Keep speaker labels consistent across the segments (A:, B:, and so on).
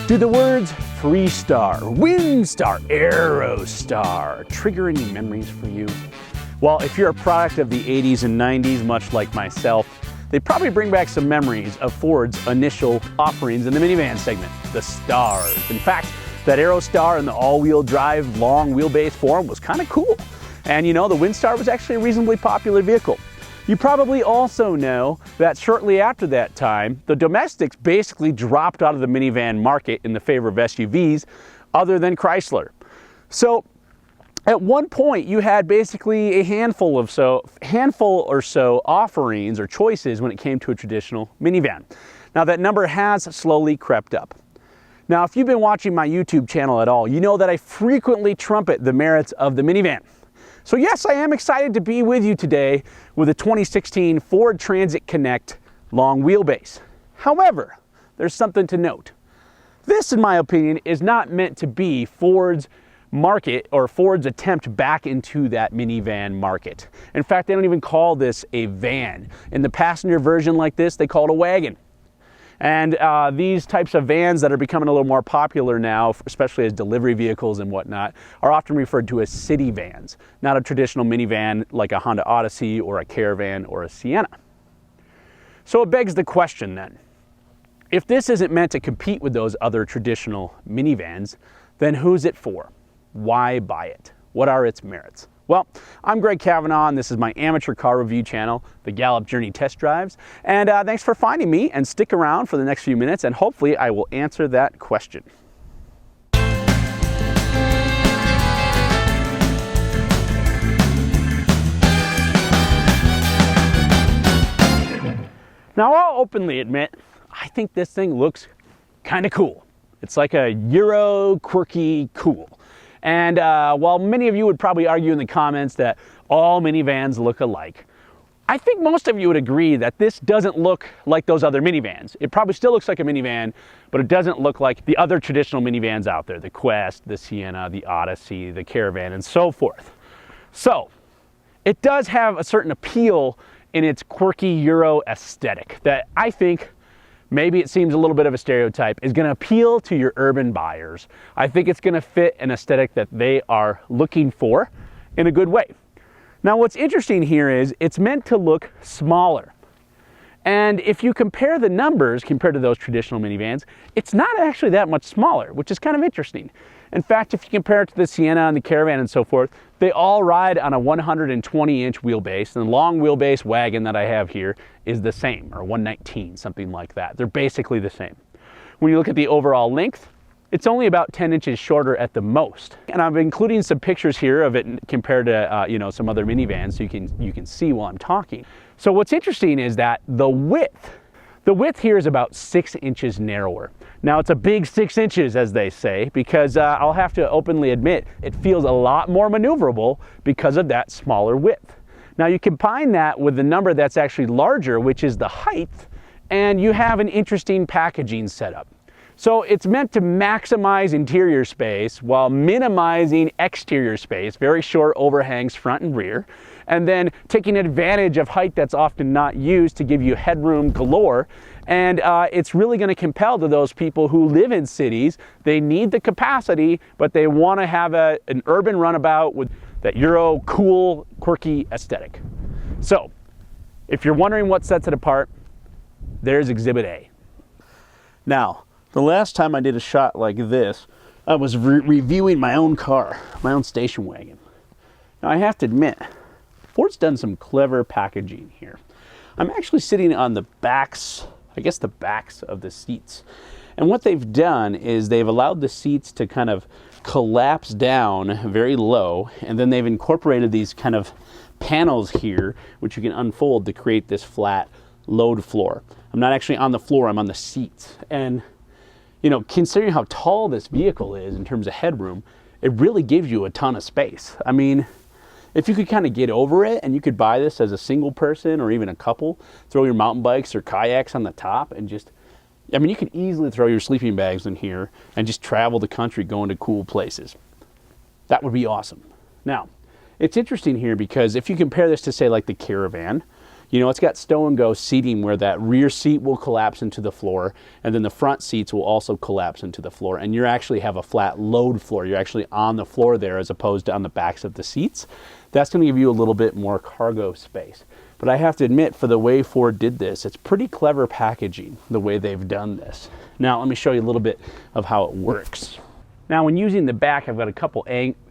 A: Do the words Freestar, Windstar, Aerostar trigger any memories for you? Well, if you're a product of the 80s and 90s, much like myself, they probably bring back some memories of Ford's initial offerings in the minivan segment, the Stars. In fact, that Aerostar in the all-wheel drive, long wheelbase form was kind of cool. And you know, the Windstar was actually a reasonably popular vehicle. You probably also know that shortly after that time, the domestics basically dropped out of the minivan market in the favor of SUVs other than Chrysler. So at one point you had basically a handful or so offerings or choices when it came to a traditional minivan. Now that number has slowly crept up. Now if you've been watching my YouTube channel at all, you know that I frequently trumpet the merits of the minivan. So yes, I am excited to be with you today with a 2016 Ford Transit Connect long wheelbase. However, there's something to note. This, in my opinion, is not meant to be Ford's market or Ford's attempt back into that minivan market. In fact, they don't even call this a van. In the passenger version like this, they call it a wagon. And these types of vans that are becoming a little more popular now, especially as delivery vehicles and whatnot, are often referred to as city vans, not a traditional minivan like a Honda Odyssey or a Caravan or a Sienna. So it begs the question then, if this isn't meant to compete with those other traditional minivans, then who's it for? Why buy it? What are its merits? Well, I'm Greg Kavanaugh, and this is my amateur car review channel, the Gallup Journey Test Drives. And thanks for finding me, and stick around for the next few minutes, and hopefully I will answer that question. Now, I'll openly admit, I think this thing looks kind of cool. It's like a Euro quirky cool. And while many of you would probably argue in the comments that all minivans look alike, I think most of you would agree that this doesn't look like those other minivans. It probably still looks like a minivan, but it doesn't look like the other traditional minivans out there, the Quest, the Sienna, the Odyssey, the Caravan, and so forth. So it does have a certain appeal in its quirky Euro aesthetic that I think, maybe it seems a little bit of a stereotype, is going to appeal to your urban buyers. I think it's going to fit an aesthetic that they are looking for in a good way. Now what's interesting here is it's meant to look smaller. And if you compare the numbers compared to those traditional minivans, it's not actually that much smaller, which is kind of interesting. In fact, if you compare it to the Sienna and the Caravan and so forth, they all ride on a 120-inch wheelbase, and the long wheelbase wagon that I have here is the same, or 119, something like that. They're basically the same. When you look at the overall length, it's only about 10 inches shorter at the most. And I'm including some pictures here of it compared to some other minivans, so you can see while I'm talking. So what's interesting is that the width here is about 6 inches narrower. Now it's a big 6 inches, as they say, because I'll have to openly admit, it feels a lot more maneuverable because of that smaller width. Now you combine that with the number that's actually larger, which is the height, and you have an interesting packaging setup. So it's meant to maximize interior space while minimizing exterior space, very short overhangs front and rear, and then taking advantage of height that's often not used to give you headroom galore. And it's really going to compel to those people who live in cities. They need the capacity, but they want to have an urban runabout with that Euro cool, quirky aesthetic. So if you're wondering what sets it apart, there's Exhibit A. Now, the last time I did a shot like this, I was reviewing my own car, my own station wagon. Now I have to admit, Ford's done some clever packaging here. I'm actually sitting on the backs, I guess the backs of the seats. And what they've done is they've allowed the seats to kind of collapse down very low, and then they've incorporated these kind of panels here, which you can unfold to create this flat load floor. I'm not actually on the floor, I'm on the seats. And you know, considering how tall this vehicle is in terms of headroom, it really gives you a ton of space. I mean, if you could kind of get over it and you could buy this as a single person or even a couple, throw your mountain bikes or kayaks on the top and just, I mean, you could easily throw your sleeping bags in here and just travel the country going to cool places. That would be awesome. Now, it's interesting here because if you compare this to say like the Caravan, You know, it's got stow and go seating where that rear seat will collapse into the floor, and then the front seats will also collapse into the floor, and you actually have a flat load floor. You're actually on the floor there as opposed to on the backs of the seats. That's going to give you a little bit more cargo space. But I have to admit, for the way Ford did this, it's pretty clever packaging, the way they've done this. Now, let me show you a little bit of how it works. Now, when using the back, I've got a couple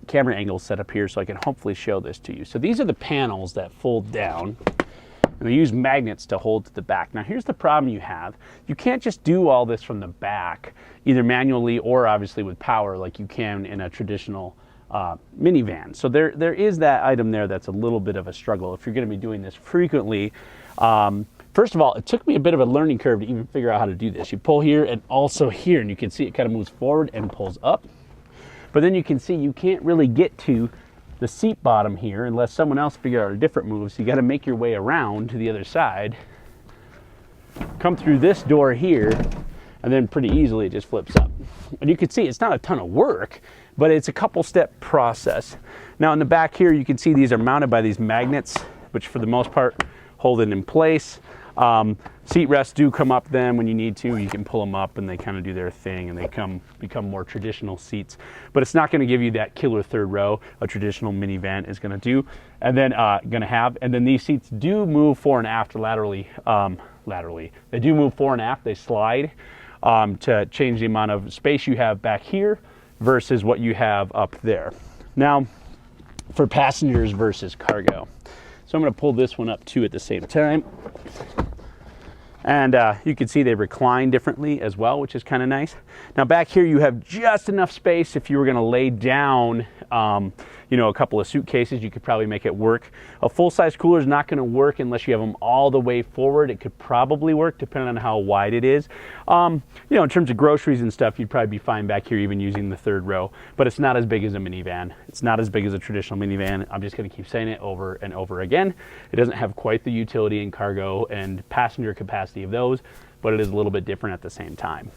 A: camera angles set up here so I can hopefully show this to you. So these are the panels that fold down, and they use magnets to hold to the back. Now, here's the problem you have. You can't just do all this from the back, either manually or obviously with power like you can in a traditional minivan. So there is that item there that's a little bit of a struggle if you're going to be doing this frequently. First of all, it took me a bit of a learning curve to even figure out how to do this. You pull here and also here, and you can see it kind of moves forward and pulls up. But then you can see you can't really get to the seat bottom here unless someone else figures out a different move. So you got to make your way around to the other side, come through this door here, and then pretty easily it just flips up. And you can see it's not a ton of work, but it's a couple step process. Now in the back here, you can see these are mounted by these magnets, which for the most part hold it in place. Seat rests do come up then when you need to. You can pull them up and they kind of do their thing, and they become more traditional seats. But it's not going to give you that killer third row a traditional minivan is going to do. And then and then these seats do move fore and aft laterally. They do move fore and aft. They slide to change the amount of space you have back here versus what you have up there. Now, for passengers versus cargo. So I'm going to pull this one up too at the same time. And you can see they recline differently as well, which is kind of nice. Now back here you have just enough space if you were going to lay down you know, a couple of suitcases, you could probably make it work. A full-size cooler is not going to work unless you have them all the way forward. It could probably work depending on how wide it is. You know, in terms of groceries and stuff, you'd probably be fine back here even using the third row, but it's not as big as a minivan. It's not as big as a traditional minivan. I'm just going to keep saying it over and over again. It doesn't have quite the utility and cargo and passenger capacity of those, but it is a little bit different at the same time.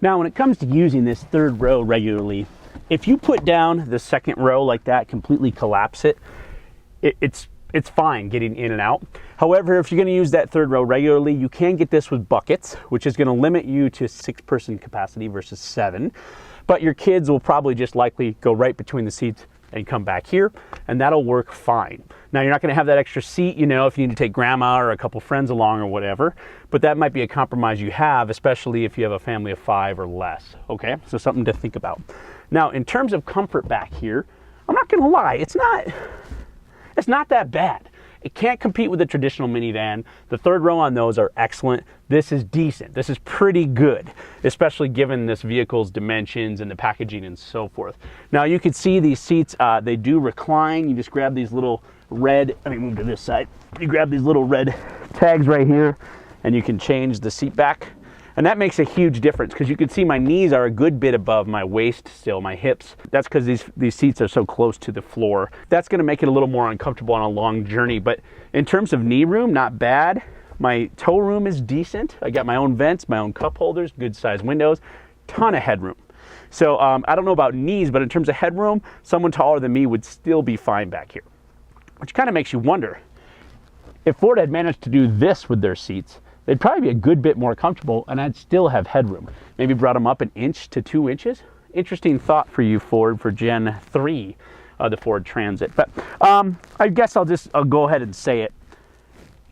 A: Now, when it comes to using this third row regularly, if you put down the second row like that, completely collapse it, it's fine getting in and out. However, if you're going to use that third row regularly, you can get this with buckets, which is going to limit you to 6-person capacity versus 7. But your kids will probably just likely go right between the seats and come back here, and that'll work fine. Now, you're not going to have that extra seat, you know, if you need to take grandma or a couple friends along or whatever, but that might be a compromise you have, especially if you have a family of 5 or less. Okay, so something to think about. Now, in terms of comfort back here, I'm not going to lie, it's not that bad. It can't compete with a traditional minivan. The third row on those are excellent. This is decent. This is pretty good, especially given this vehicle's dimensions and the packaging and so forth. Now, you can see these seats, they do recline. You just grab these little red, let me move to this side. You grab these little red tags right here, and you can change the seat back. And that makes a huge difference because you can see my knees are a good bit above my waist still, my hips. That's because these seats are so close to the floor. That's going to make it a little more uncomfortable on a long journey. But in terms of knee room, not bad. My toe room is decent. I got my own vents, my own cup holders, good sized windows, ton of headroom. So I don't know about knees, but in terms of headroom, someone taller than me would still be fine back here. Which kind of makes you wonder, if Ford had managed to do this with their seats, they'd probably be a good bit more comfortable, and I'd still have headroom. Maybe brought them up 1 inch to 2 inches. Interesting thought for you, Ford, for Gen 3 of the Ford Transit. But I guess I'll go ahead and say it.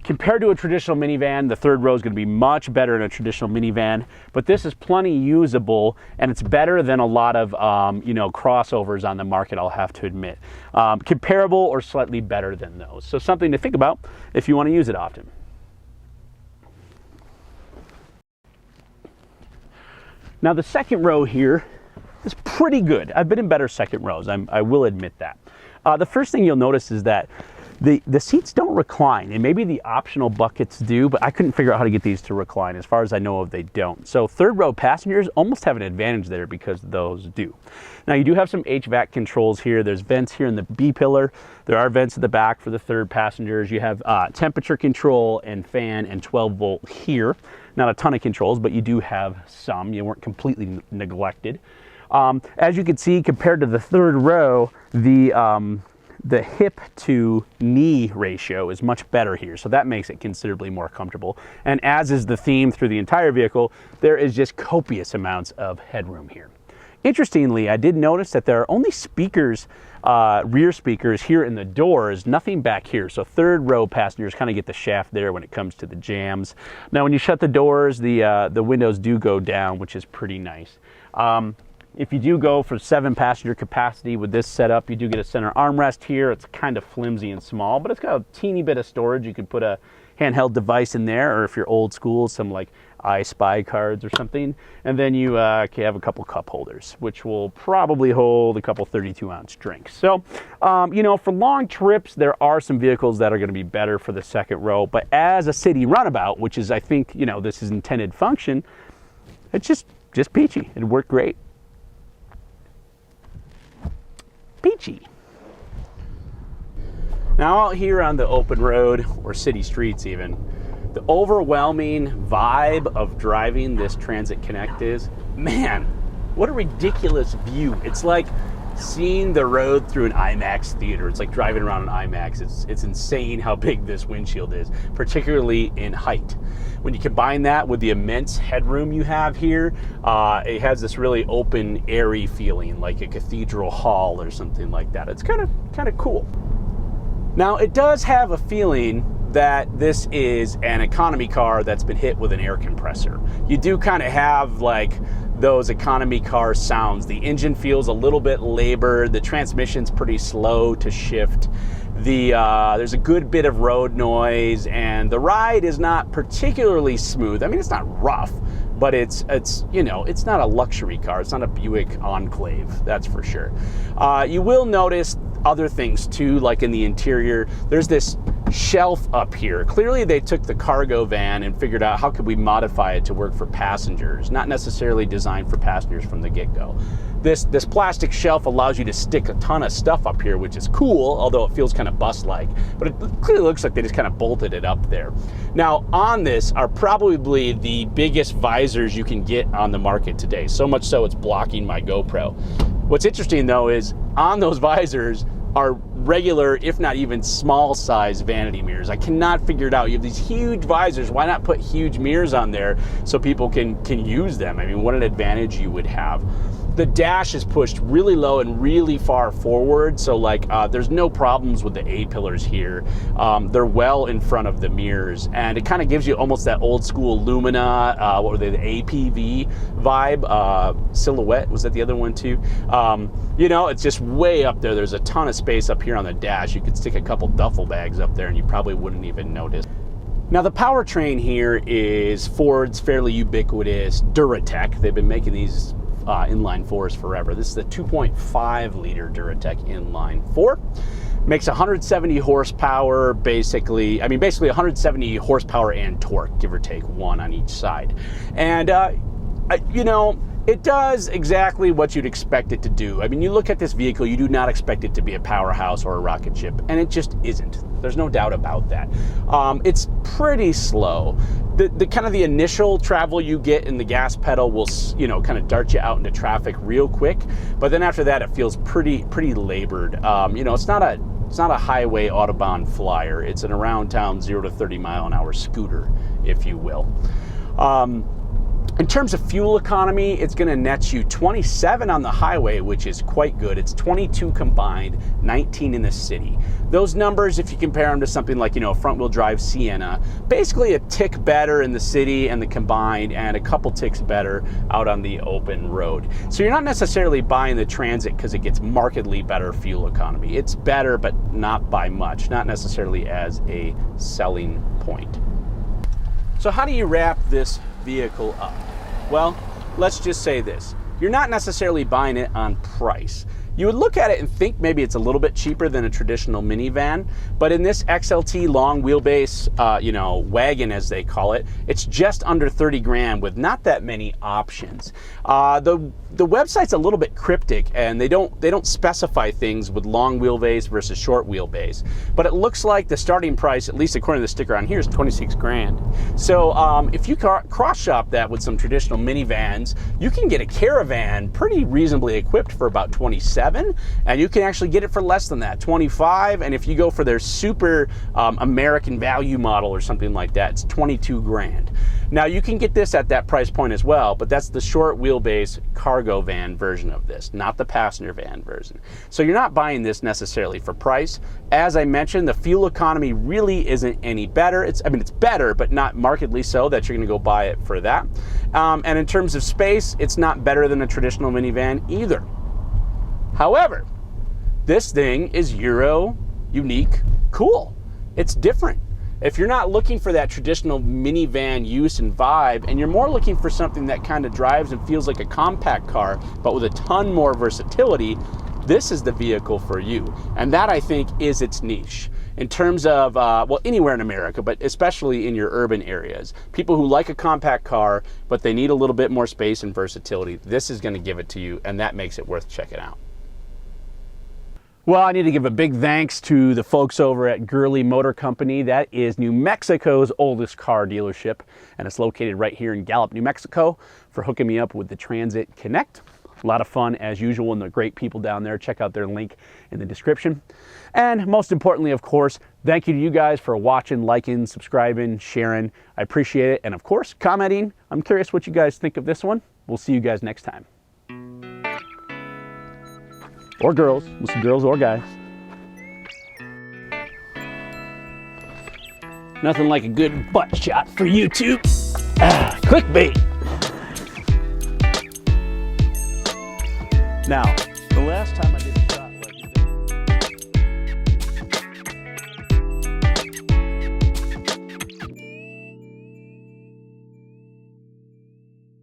A: Compared to a traditional minivan, the third row is going to be much better in a traditional minivan, but this is plenty usable, and it's better than a lot of you know, crossovers on the market, I'll have to admit. Comparable or slightly better than those. So something to think about if you want to use it often. Now, the second row here is pretty good. I've been in better second rows, I will admit that. The first thing you'll notice is that the seats don't recline, and maybe the optional buckets do, but I couldn't figure out how to get these to recline. As far as I know of, they don't. So third row passengers almost have an advantage there because those do. Now, you do have some HVAC controls here. There's vents here in the B pillar. There are vents at the back for the third passengers. You have temperature control and fan and 12-volt here. Not a ton of controls, but you do have some. You weren't completely neglected. As you can see, compared to the third row, the hip to knee ratio is much better here, so that makes it considerably more comfortable. And as is the theme through the entire vehicle, there is just copious amounts of headroom here. Interestingly, I did notice that there are only speakers, rear speakers here in the doors, nothing back here. So third row passengers kind of get the shaft there when it comes to the jams. Now when you shut the doors, the windows do go down, which is pretty nice. If you do go for 7 passenger capacity with this setup, you do get a center armrest here. It's kind of flimsy and small, but it's got a teeny bit of storage. You could put a handheld device in there, or if you're old school, some like I Spy cards or something. And then you can have a couple cup holders, which will probably hold a couple 32-ounce drinks. So, you know, for long trips, there are some vehicles that are going to be better for the second row. But as a city runabout, which is, I think, you know, this is intended function, it's just peachy. It worked great. Peachy. Now out here on the open road, or city streets even, the overwhelming vibe of driving this Transit Connect is, man, what a ridiculous view. It's like seeing the road through an IMAX theater. It's like driving around an IMAX. It's insane how big this windshield is, particularly in height. When you combine that with the immense headroom you have here, it has this really open, airy feeling, like a cathedral hall or something like that. It's kind of cool. Now, it does have a feeling that this is an economy car that's been hit with an air compressor. You do kind of have like those economy car sounds. The engine feels a little bit labored. The transmission's pretty slow to shift. There's a good bit of road noise, and the ride is not particularly smooth. I mean, it's not rough, but it's you know, it's not a luxury car. It's not a Buick Enclave, that's for sure. You will notice other things too, like in the interior, there's this shelf up here. Clearly they took the cargo van and figured out how could we modify it to work for passengers, not necessarily designed for passengers from the get-go. This plastic shelf allows you to stick a ton of stuff up here, which is cool, although it feels kind of bus-like, but it clearly looks like they just kind of bolted it up there. Now on this are probably the biggest visors you can get on the market today, so much so it's blocking my GoPro. What's interesting though is on those visors are regular, if not even small size vanity mirrors. I cannot figure it out. You have these huge visors, why not put huge mirrors on there so people can use them? I mean, what an advantage you would have. The dash is pushed really low and really far forward, so like there's no problems with the A-pillars here. They're well in front of the mirrors, and it kind of gives you almost that old school Lumina, what were they, the APV vibe, Silhouette, was that the other one too? You know, it's just way up there. There's a ton of space up here on the dash. You could stick a couple duffel bags up there and you probably wouldn't even notice. Now the powertrain here is Ford's fairly ubiquitous Duratec. They've been making these inline fours forever. This is the 2.5 liter Duratec inline four. Makes 170 horsepower, basically 170 horsepower and torque, give or take one on each side. And you know, it does exactly what you'd expect it to do. I mean, you look at this vehicle, you do not expect it to be a powerhouse or a rocket ship, and it just isn't. There's no doubt about that. It's pretty slow. The kind of the initial travel you get in the gas pedal will, you know, kind of dart you out into traffic real quick, but then after that it feels pretty labored. You know, it's not a highway Autobahn flyer. It's an around town 0 to 30 mile an hour scooter, if you will. In terms of fuel economy, it's going to net you 27 on the highway, which is quite good. It's 22 combined, 19 in the city. Those numbers, if you compare them to something like, you know, a front-wheel drive Sienna, basically a tick better in the city and the combined, and a couple ticks better out on the open road. So you're not necessarily buying the Transit because it gets markedly better fuel economy. It's better, but not by much, not necessarily as a selling point. So how do you wrap this vehicle up? Well, let's just say this. You're not necessarily buying it on price. You would look at it and think maybe it's a little bit cheaper than a traditional minivan, but in this XLT long wheelbase, you know, wagon as they call it, it's just under 30 grand with not that many options. The website's a little bit cryptic, and they don't specify things with long wheelbase versus short wheelbase, but it looks like the starting price, at least according to the sticker on here, is 26 grand. So if you cross shop that with some traditional minivans, you can get a Caravan pretty reasonably equipped for about 27. 27, and you can actually get it for less than that, 25. And if you go for their super American value model or something like that, it's 22 grand. Now you can get this at that price point as well, but that's the short wheelbase cargo van version of this, not the passenger van version. So you're not buying this necessarily for price. As I mentioned, the fuel economy really isn't any better. It's better, but not markedly so that you're gonna go buy it for that. And in terms of space, it's not better than a traditional minivan either. However, this thing is Euro, unique, cool. It's different. If you're not looking for that traditional minivan use and vibe, and you're more looking for something that kind of drives and feels like a compact car, but with a ton more versatility, this is the vehicle for you. And that, I think, is its niche. In terms of, well, anywhere in America, but especially in your urban areas. People who like a compact car, but they need a little bit more space and versatility, this is gonna give it to you, and that makes it worth checking out. Well, I need to give a big thanks to the folks over at Gurley Motor Company. That is New Mexico's oldest car dealership, and it's located right here in Gallup, New Mexico, for hooking me up with the Transit Connect. A lot of fun as usual, and the great people down there. Check out their link in the description. And most importantly, of course, thank you to you guys for watching, liking, subscribing, sharing. I appreciate it. And of course, commenting. I'm curious what you guys think of this one. We'll see you guys next time. Or girls. We'll see girls or guys. Nothing like a good butt shot for YouTube. Clickbait. Now, the last time I did